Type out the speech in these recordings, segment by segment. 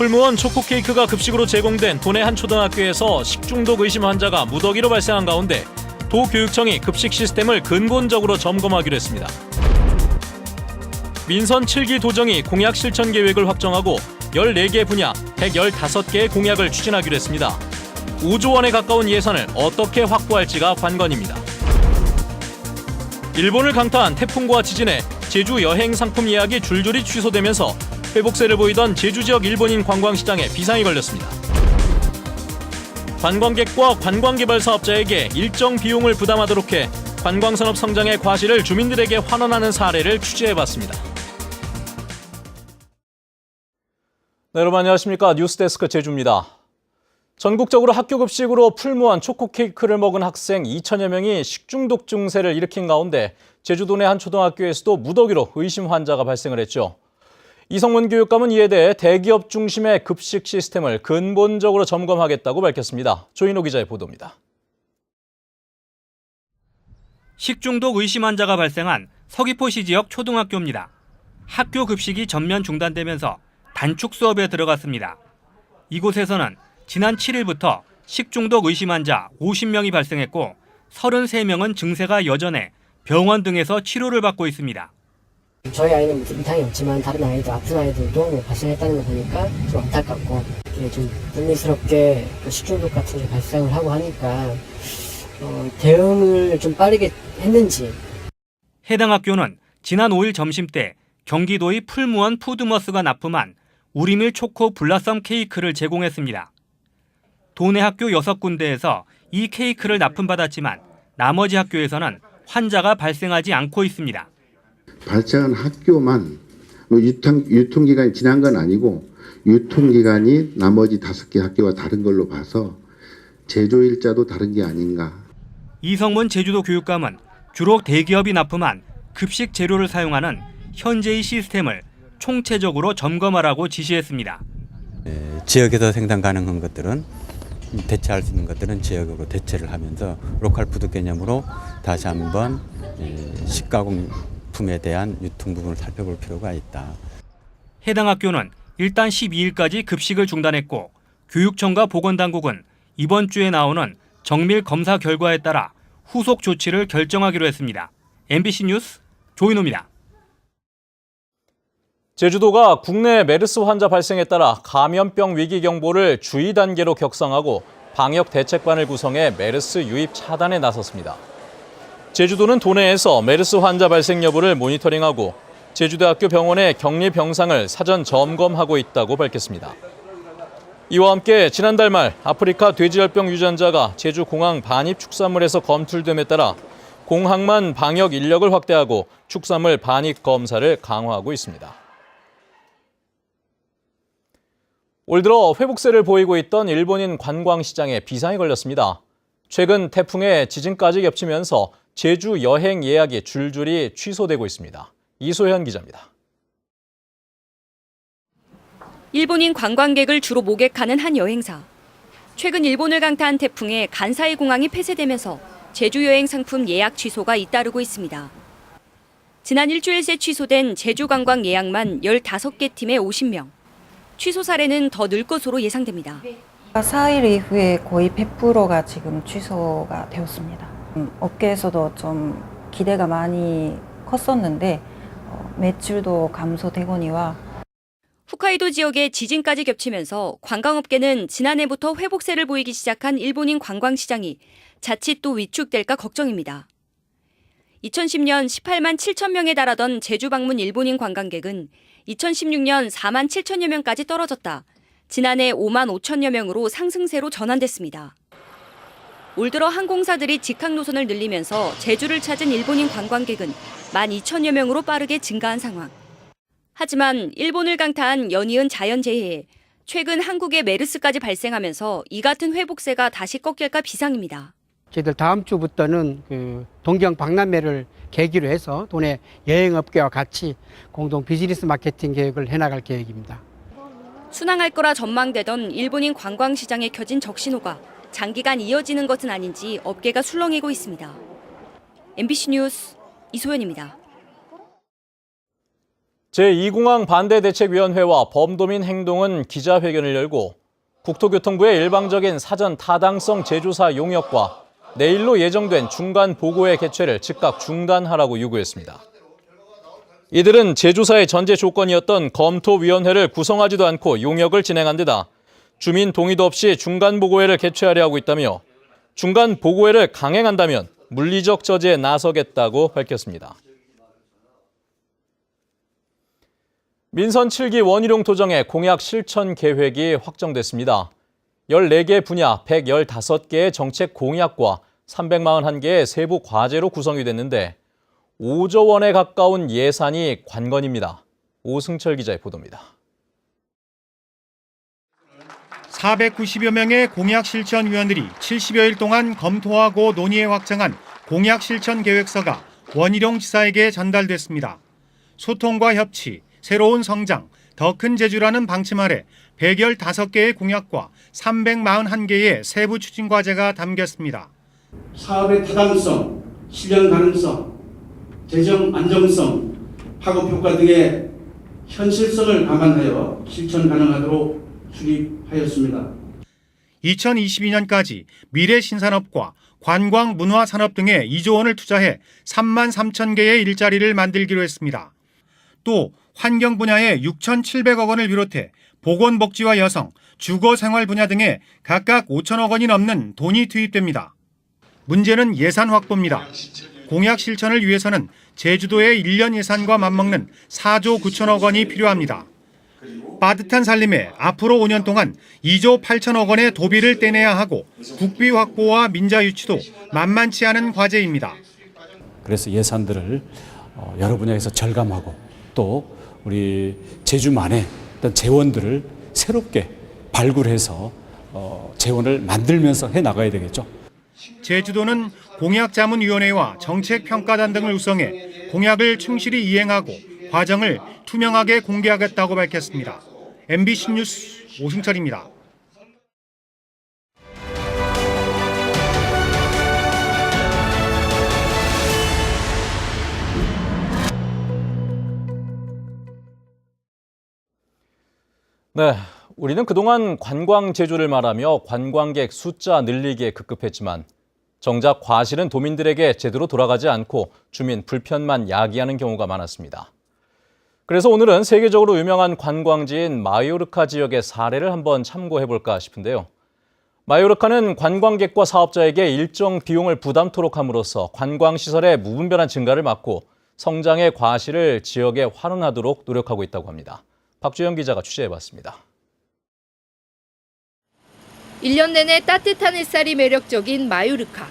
풀무원 초코 케이크가 급식으로 제공된 도내 한 초등학교에서 식중독 의심 환자가 무더기로 발생한 가운데 도교육청이 급식 시스템을 근본적으로 점검하기로 했습니다. 민선 7기 도정이 공약 실천 계획을 확정하고 14개 분야 115개의 공약을 추진하기로 했습니다. 5조 원에 가까운 예산을 어떻게 확보할지가 관건입니다. 일본을 강타한 태풍과 지진에 제주 여행 상품 예약이 줄줄이 취소되면서 회복세를 보이던 제주 지역 일본인 관광시장에 비상이 걸렸습니다. 관광객과 관광개발 사업자에게 일정 비용을 부담하도록 해 관광산업 성장의 과실을 주민들에게 환원하는 사례를 취재해봤습니다. 네, 여러분 안녕하십니까. 뉴스데스크 제주입니다. 전국적으로 학교 급식으로 풀무원 초코 케이크를 먹은 학생 2천여 명이 식중독 증세를 일으킨 가운데 제주도 내 한 초등학교에서도 무더기로 의심 환자가 발생을 했죠. 이성문 교육감은 이에 대해 대기업 중심의 급식 시스템을 근본적으로 점검하겠다고 밝혔습니다. 조인호 기자의 보도입니다. 식중독 의심 환자가 발생한 서귀포시 지역 초등학교입니다. 학교 급식이 전면 중단되면서 단축 수업에 들어갔습니다. 이곳에서는 지난 7일부터 식중독 의심 환자 50명이 발생했고 33명은 증세가 여전해 병원 등에서 치료를 받고 있습니다. 저희 아이는 이상이 없지만 다른 아이들, 아픈 아이들도 발생했다는 거 보니까 좀 안타깝고 좀 불미스럽게 식중독 같은 게 발생을 하고 하니까 대응을 좀 빠르게 했는지. 해당 학교는 지난 5일 점심 때 경기도의 풀무원 푸드머스가 납품한 우리밀 초코 블라썸 케이크를 제공했습니다. 도내 학교 6군데에서 이 케이크를 납품받았지만 나머지 학교에서는 환자가 발생하지 않고 있습니다. 발생한 학교만 유통기간이 지난 건 아니고 유통기간이 나머지 5개 학교와 다른 걸로 봐서 제조일자도 다른 게 아닌가. 이성문 제주도 교육감은 주로 대기업이 납품한 급식 재료를 사용하는 현재의 시스템을 총체적으로 점검하라고 지시했습니다. 지역에서 생산 가능한 것들은 대체할 수 있는 것들은 지역으로 대체를 하면서 로컬 푸드 개념으로 다시 한번 식가공품에 대한 유통 부분을 살펴볼 필요가 있다. 해당 학교는 일단 12일까지 급식을 중단했고 교육청과 보건당국은 이번 주에 나오는 정밀 검사 결과에 따라 후속 조치를 결정하기로 했습니다. MBC 뉴스 조인호입니다. 제주도가 국내 메르스 환자 발생에 따라 감염병 위기 경보를 주의 단계로 격상하고 방역 대책반을 구성해 메르스 유입 차단에 나섰습니다. 제주도는 도내에서 메르스 환자 발생 여부를 모니터링하고 제주대학교 병원의 격리 병상을 사전 점검하고 있다고 밝혔습니다. 이와 함께 지난달 말 아프리카 돼지열병 유전자가 제주 공항 반입 축산물에서 검출됨에 따라 공항만 방역 인력을 확대하고 축산물 반입 검사를 강화하고 있습니다. 올 들어 회복세를 보이고 있던 일본인 관광시장에 비상이 걸렸습니다. 최근 태풍에 지진까지 겹치면서 제주 여행 예약이 줄줄이 취소되고 있습니다. 이소현 기자입니다. 일본인 관광객을 주로 목격하는 한 여행사. 최근 일본을 강타한 태풍에 간사이 공항이 폐쇄되면서 제주 여행 상품 예약 취소가 잇따르고 있습니다. 지난 일주일 새 취소된 제주 관광 예약만 15개 팀에 50명. 취소 사례는 더 늘 것으로 예상됩니다. 4일 이후에 거의 100%가 지금 취소가 되었습니다. 업계에서도 좀 기대가 많이 컸었는데 매출도 감소되거니와 홋카이도 지역에 지진까지 겹치면서 관광업계는 지난해부터 회복세를 보이기 시작한 일본인 관광시장이 자칫 또 위축될까 걱정입니다. 2010년 18만 7천 명에 달하던 제주 방문 일본인 관광객은 2016년 4만 7천여 명까지 떨어졌다. 지난해 5만 5천여 명으로 상승세로 전환됐습니다. 올 들어 항공사들이 직항 노선을 늘리면서 제주를 찾은 일본인 관광객은 1만 2천여 명으로 빠르게 증가한 상황. 하지만 일본을 강타한 연이은 자연재해에 최근 한국에 메르스까지 발생하면서 이 같은 회복세가 다시 꺾일까 비상입니다. 저희들 다음 주부터는 동경 박람회를 계기로 해서 도내 여행업계와 같이 공동 비즈니스 마케팅 계획을 해나갈 계획입니다. 순항할 거라 전망되던 일본인 관광시장에 켜진 적신호가 장기간 이어지는 것은 아닌지 업계가 술렁이고 있습니다. MBC 뉴스 이소연입니다. 제2공항 반대대책위원회와 범도민 행동은 기자회견을 열고 국토교통부의 일방적인 사전 타당성 재조사 용역과 내일로 예정된 중간 보고회 개최를 즉각 중단하라고 요구했습니다. 이들은 재조사의 전제 조건이었던 검토위원회를 구성하지도 않고 용역을 진행한 데다 주민 동의도 없이 중간 보고회를 개최하려 하고 있다며 중간 보고회를 강행한다면 물리적 저지에 나서겠다고 밝혔습니다. 민선 7기 원희룡 도정의 공약 실천 계획이 확정됐습니다. 14개 분야 115개의 정책 공약과 341개의 세부 과제로 구성이 됐는데 5조 원에 가까운 예산이 관건입니다. 오승철 기자의 보도입니다. 490여 명의 공약 실천위원들이 70여일 동안 검토하고 논의해 확정한 공약 실천 계획서가 원희룡 지사에게 전달됐습니다. 소통과 협치, 새로운 성장, 더 큰 제주라는 방침 아래 115개의 공약과 341개의 세부 추진 과제가 담겼습니다. 사업의 타당성, 실현 가능성, 재정 안정성, 파급 효과 등의 현실성을 감안하여 실천 가능하도록 수립하였습니다. 2022년까지 미래신산업과 관광 문화산업 등에 2조 원을 투자해 3만 3천 개의 일자리를 만들기로 했습니다. 또 환경 분야에 6,700억 원을 비롯해 보건복지와 여성, 주거생활 분야 등에 각각 5천억 원이 넘는 돈이 투입됩니다. 문제는 예산 확보입니다. 공약 실천을 위해서는 제주도의 1년 예산과 맞먹는 4조 9천억 원이 필요합니다. 빠듯한 살림에 앞으로 5년 동안 2조 8천억 원의 도비를 떼내야 하고 국비 확보와 민자 유치도 만만치 않은 과제입니다. 그래서 예산들을 여러 분야에서 절감하고 또 우리 제주만의 어떤 재원들을 새롭게 발굴해서 재원을 만들면서 해나가야 되겠죠. 제주도는 공약자문위원회와 정책평가단 등을 구성해 공약을 충실히 이행하고 과정을 투명하게 공개하겠다고 밝혔습니다. MBC 뉴스 오승철입니다. 네, 우리는 그동안 관광 제주를 말하며 관광객 숫자 늘리기에 급급했지만 정작 과실은 도민들에게 제대로 돌아가지 않고 주민 불편만 야기하는 경우가 많았습니다. 그래서 오늘은 세계적으로 유명한 관광지인 마요르카 지역의 사례를 한번 참고해볼까 싶은데요. 마요르카는 관광객과 사업자에게 일정 비용을 부담토록 함으로써 관광시설의 무분별한 증가를 막고 성장의 과실을 지역에 환원하도록 노력하고 있다고 합니다. 박주영 기자가 취재해봤습니다. 1년 내내 따뜻한 햇살이 매력적인 마요르카.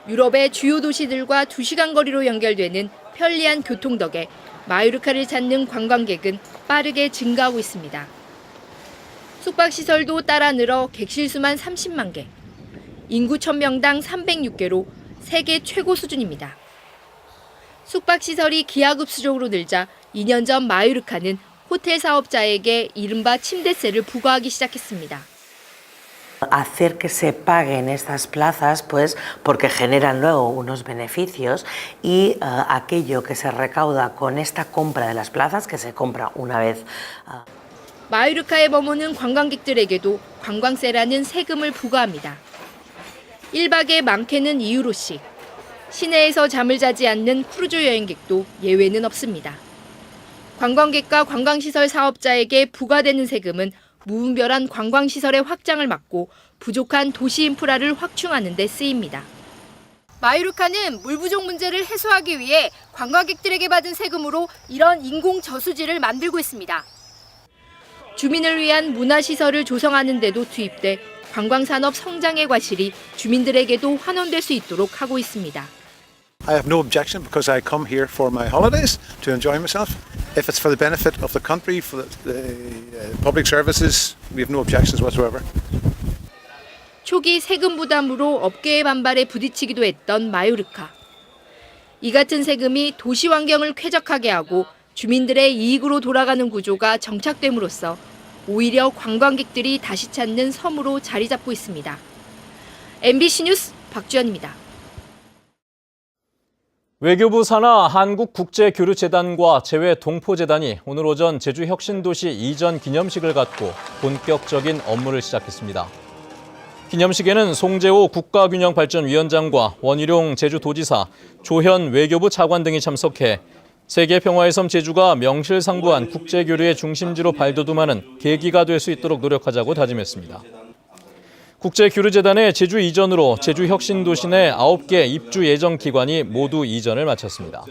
유럽의 주요 도시들과 2시간 거리로 연결되는 편리한 교통 덕에 마요르카를 찾는 관광객은 빠르게 증가하고 있습니다. 숙박시설도 따라 늘어 객실 수만 30만 개, 인구 1000명당 306개로 세계 최고 수준입니다. 숙박시설이 기하급수적으로 늘자 2년 전 마요르카는 호텔 사업자에게 이른바 침대세를 부과하기 시작했습니다. Hacer que se paguen estas plazas, pues, porque generan luego unos beneficios y aquello que se recauda con esta compra de las plazas, que se compra una vez. 마요르카에 머무는 관광객들에게도 관광세라는 세금을 부과합니다. 1박에 많게는 2유로씩. 시내에서 잠을 자지 않는 크루즈 여행객도 예외는 없습니다. 관광객과 관광시설 사업자에게 부과되는 세금은 무분별한 관광시설의 확장을 막고 부족한 도시 인프라를 확충하는 데 쓰입니다. 마요르카는 물 부족 문제를 해소하기 위해 관광객들에게 받은 세금으로 이런 인공 저수지를 만들고 있습니다. 주민을 위한 문화시설을 조성하는 데도 투입돼 관광산업 성장의 과실이 주민들에게도 환원될 수 있도록 하고 있습니다. I have no objection because I come here for my holidays to enjoy myself. If it's for the benefit of the country, for the public services, we have no objections whatsoever. 초기 세금 부담으로 업계의 반발에 부딪히기도 했던 마요르카. 이 같은 세금이 도시 환경을 쾌적하게 하고 주민들의 이익으로 돌아가는 구조가 정착됨으로써 오히려 관광객들이 다시 찾는 섬으로 자리 잡고 있습니다. MBC 뉴스 박주연입니다. 외교부 산하 한국국제교류재단과 재외동포재단이 오늘 오전 제주혁신도시 이전 기념식을 갖고 본격적인 업무를 시작했습니다. 기념식에는 송재호 국가균형발전위원장과 원희룡 제주도지사, 조현 외교부 차관 등이 참석해 세계평화의 섬 제주가 명실상부한 국제교류의 중심지로 발돋움하는 계기가 될 수 있도록 노력하자고 다짐했습니다. 국제교류재단의 제주 이전으로 제주혁신도시 내 9개 입주 예정 기관이 모두 이전을 마쳤습니다.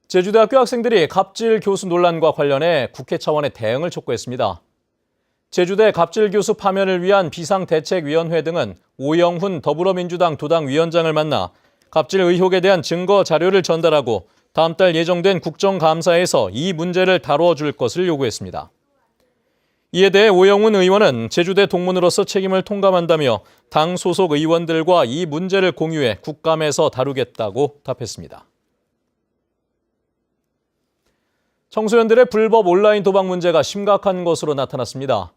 제주대학교 학생들이 갑질 교수 논란과 관련해 국회 차원의 대응을 촉구했습니다. 제주대 갑질 교수 파면을 위한 비상대책위원회 등은 오영훈 더불어민주당 도당위원장을 만나 갑질 의혹에 대한 증거 자료를 전달하고 다음 달 예정된 국정감사에서 이 문제를 다뤄줄 것을 요구했습니다. 이에 대해 오영훈 의원은 제주대 동문으로서 책임을 통감한다며 당 소속 의원들과 이 문제를 공유해 국감에서 다루겠다고 답했습니다. 청소년들의 불법 온라인 도박 문제가 심각한 것으로 나타났습니다.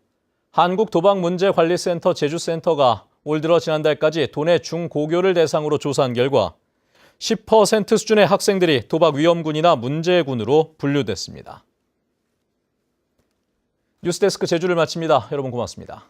한국도박문제관리센터 제주센터가 올 들어 지난달까지 도내 중고교를 대상으로 조사한 결과 10% 수준의 학생들이 도박 위험군이나 문제군으로 분류됐습니다. 뉴스데스크 제주를 마칩니다. 여러분 고맙습니다.